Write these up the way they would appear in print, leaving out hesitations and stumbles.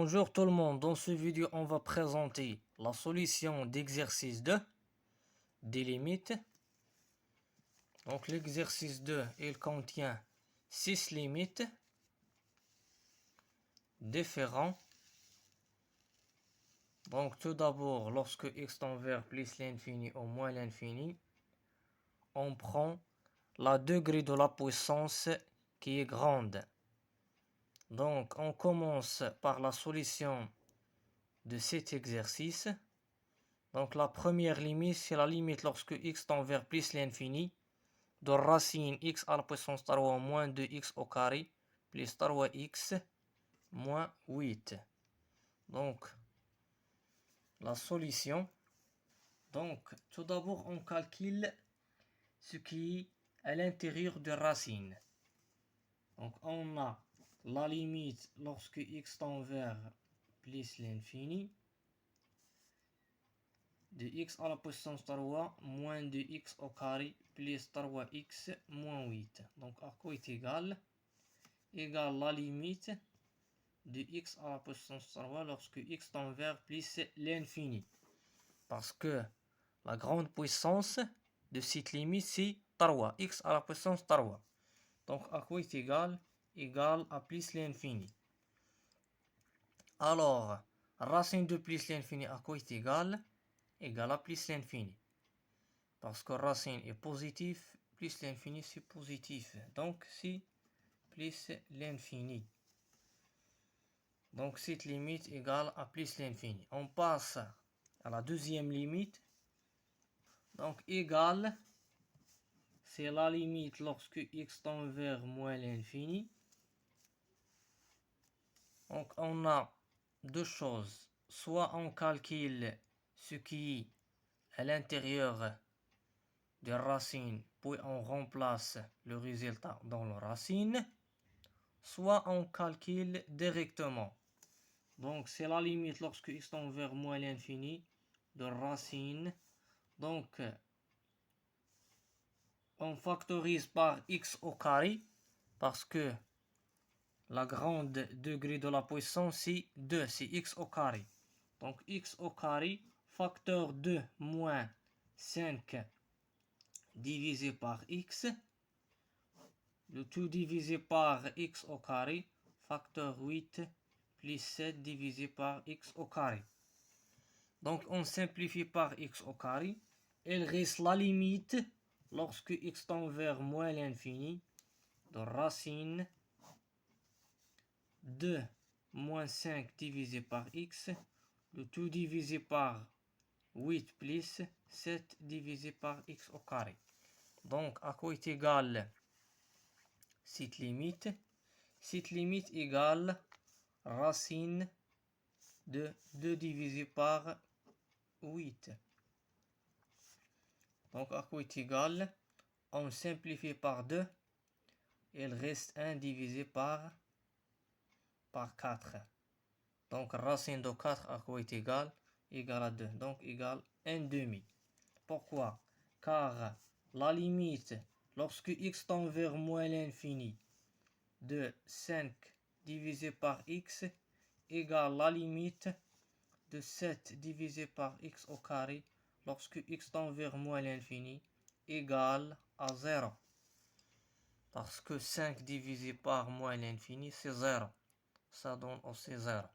Bonjour tout le monde, dans ce vidéo on va présenter la solution d'exercice 2 des limites. Donc l'exercice 2 il contient 6 limites différentes. Donc tout d'abord, lorsque x tend vers plus l'infini ou moins l'infini, on prend la degré de la puissance qui est grande. Donc on commence par la solution de cet exercice. Donc la première limite, c'est la limite lorsque x tend vers plus l'infini de racine x à la puissance 3 moins 2x au carré plus 3x moins 8. Donc la solution. Donc tout d'abord on calcule ce qui est à l'intérieur de racine. Donc on a la limite lorsque x tend vers plus l'infini de x à la puissance 3 moins 2x au carré plus 3x moins 8. Donc à quoi est égal? Égale la limite de x à la puissance 3 lorsque x tend vers plus l'infini. Parce que la grande puissance de cette limite c'est 3, x à la puissance 3. Donc à quoi est égal? Égal à plus l'infini. Alors, racine de plus l'infini à quoi est égal? Égal à plus l'infini. Parce que racine est positif, plus l'infini c'est positif. Donc c'est plus l'infini. Donc cette limite égale à plus l'infini. On passe à la deuxième limite. Donc égale, c'est la limite lorsque x tend vers moins l'infini. Donc on a deux choses. Soit on calcule ce qui est à l'intérieur des racines, puis on remplace le résultat dans la racine. Soit on calcule directement. Donc c'est la limite lorsque x tend vers moins l'infini de racine. Donc on factorise par x au carré parce que la grande degré de la puissance c'est 2, c'est x au carré. Donc x au carré, facteur 2 moins 5 divisé par x. Le tout divisé par x au carré, facteur 8 plus 7 divisé par x au carré. Donc on simplifie par x au carré. Il reste la limite lorsque x tend vers moins l'infini de racine 2 moins 5 divisé par x. Le tout divisé par 8 plus 7 divisé par x au carré. Donc à quoi est égal cette limite? Cette limite égale racine de 2 divisé par 8. Donc à quoi est égal? On simplifie par 2. Il reste 1 divisé par 4. Donc racine de 4 à quoi est égal? Égal à 2. Donc égal 1 demi. Pourquoi? Car la limite lorsque x tend vers moins l'infini de 5 divisé par x égale la limite de 7 divisé par x au carré lorsque x tend vers moins l'infini égale à 0. Parce que 5 divisé par moins l'infini c'est 0. Ça donne aussi 0.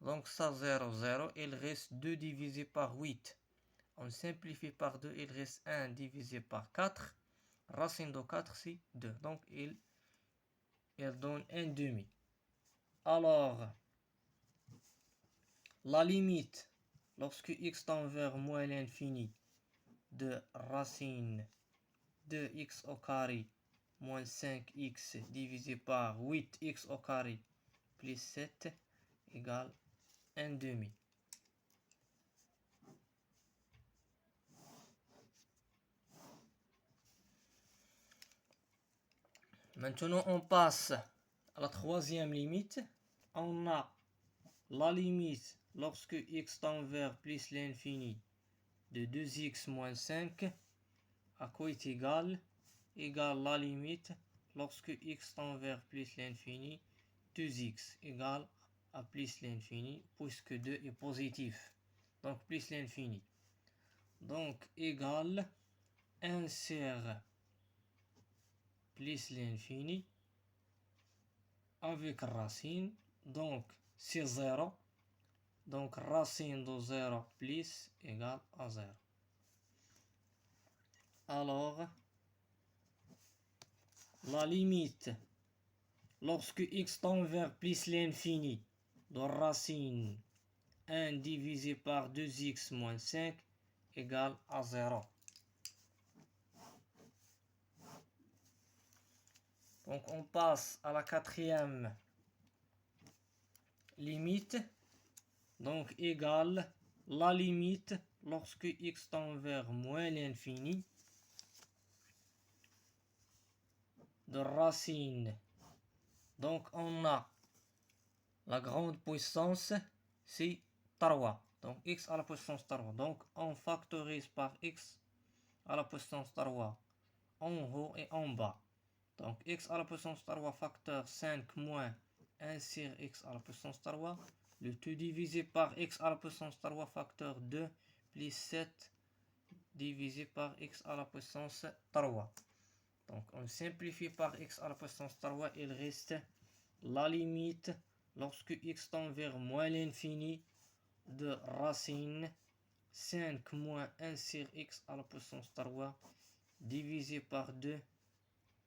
Donc ça 0, 0, il reste 2 divisé par 8. On simplifie par 2, il reste 1 divisé par 4. Racine de 4 c'est 2. Donc il donne 1 demi. Alors, la limite lorsque x tend vers moins l'infini de racine de x au carré moins 5x divisé par 8x au carré plus 7 égale 1 demi. Maintenant on passe à la troisième limite. On a la limite lorsque x tend vers plus l'infini de 2x moins 5 à quoi est égal? Égale la limite lorsque x tend vers plus l'infini 2x égale à plus l'infini, puisque 2 est positif. Donc plus l'infini. Donc égale 1 sur plus l'infini avec racine. Donc c'est 0. Donc racine de 0 plus égale à 0. Alors, la limite lorsque x tend vers plus l'infini de racine 1 divisé par 2x moins 5 égale à 0. Donc on passe à la quatrième limite. Donc égale la limite lorsque x tend vers moins l'infini de racine. Donc on a la grande puissance, c'est 3. Donc x à la puissance 3. Donc on factorise par x à la puissance 3 en haut et en bas. Donc x à la puissance 3 facteur 5 moins 1 sur x à la puissance 3. Le tout divisé par x à la puissance 3 facteur 2 plus 7 divisé par x à la puissance 3. Donc on simplifie par x à la puissance 3, il reste la limite lorsque x tend vers moins l'infini de racine 5 moins 1 sur x à la puissance 3 divisé par 2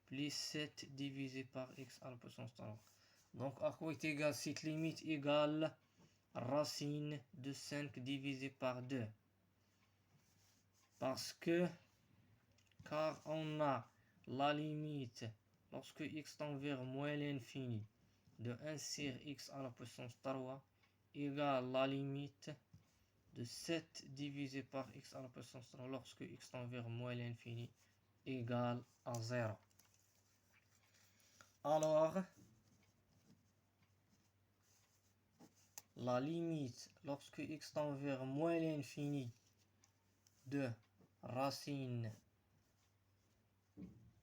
plus 7 divisé par x à la puissance 3. Donc à quoi est égal cette limite? Égale racine de 5 divisé par 2. Parce que, car on a la limite lorsque x tend vers moins l'infini de 1 sur x à la puissance 3 égale la limite de 7 divisé par x à la puissance 3 lorsque x tend vers moins l'infini égale à 0. Alors, la limite lorsque x tend vers moins l'infini de racine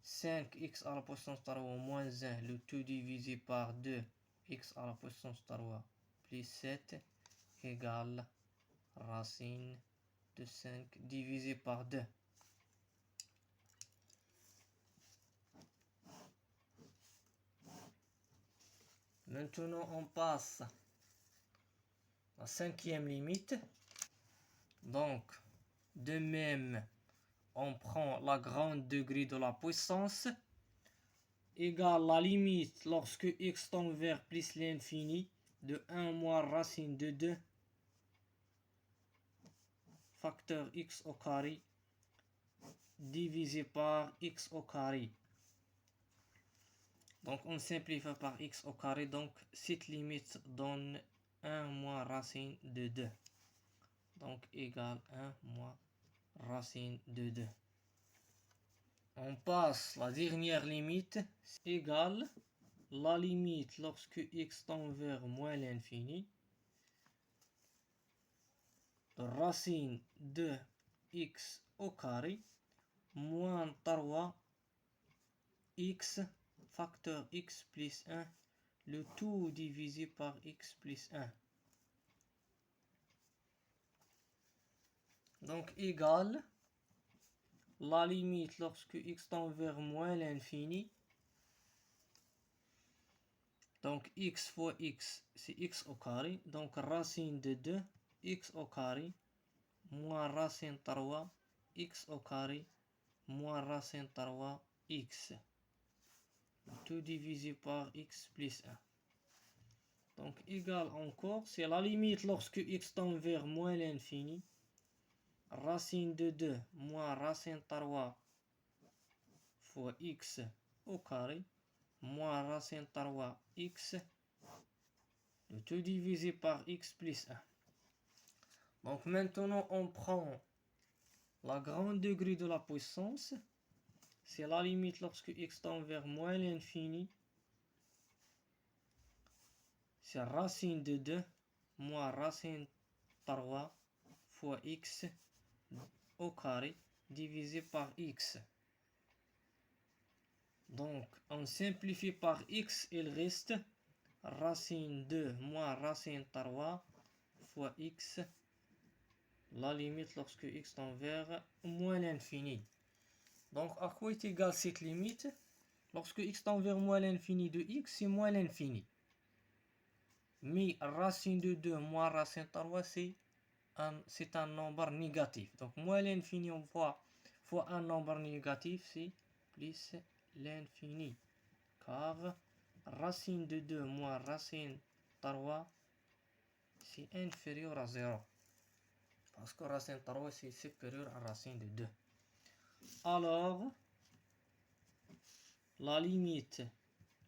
5x à la puissance 3 moins 1, le tout divisé par 2, x à la puissance 3 plus 7 égale racine de 5 divisé par 2. Maintenant, on passe à la cinquième limite. Donc, de même, on prend la grande degré de la puissance égale la limite lorsque x tend vers plus l'infini de 1 moins racine de 2 facteur x au carré divisé par x au carré. Donc on simplifie par x au carré. Donc cette limite donne 1 moins racine de 2. Donc égale 1 moins racine de 2. On passe la dernière limite égale la limite lorsque x tend vers moins l'infini de racine de x au carré moins 3 x facteur x plus 1, le tout divisé par x plus 1. Donc égale la limite lorsque x tend vers moins l'infini. Donc x fois x, c'est x au carré. Donc racine de 2, x au carré, moins racine 3, x au carré, moins racine 3, x. Tout divisé par x plus 1. Donc égal encore, c'est la limite lorsque x tend vers moins l'infini. Racine de 2 moins racine 3 fois x au carré moins racine 3 x, le tout divisé par x plus 1. Donc maintenant on prend la grande degré de la puissance, c'est la limite lorsque x tend vers moins l'infini, c'est racine de 2 moins racine 3 fois x au carré divisé par x. Donc on simplifie par x, il reste racine 2 moins racine 3 fois x, la limite lorsque x tend vers moins l'infini. Donc, à quoi est égale cette limite? Lorsque x tend vers moins l'infini de x, c'est moins l'infini. Mais racine de 2 moins racine 3, c'est un nombre négatif. Donc, moins l'infini fois un nombre négatif, c'est plus l'infini. Car racine de 2 moins racine 3, c'est inférieur à 0. Parce que racine 3, c'est supérieur à racine de 2. Alors, la limite,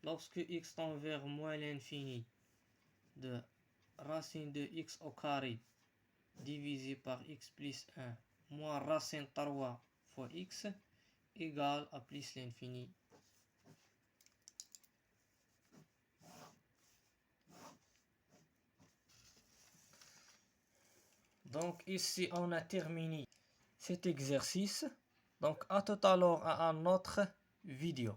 lorsque x tend vers moins l'infini, de racine de x au carré divisé par x plus 1 moins racine 3 fois x égale à plus l'infini. Donc ici on a terminé cet exercice. Donc à tout à l'heure à un autre vidéo.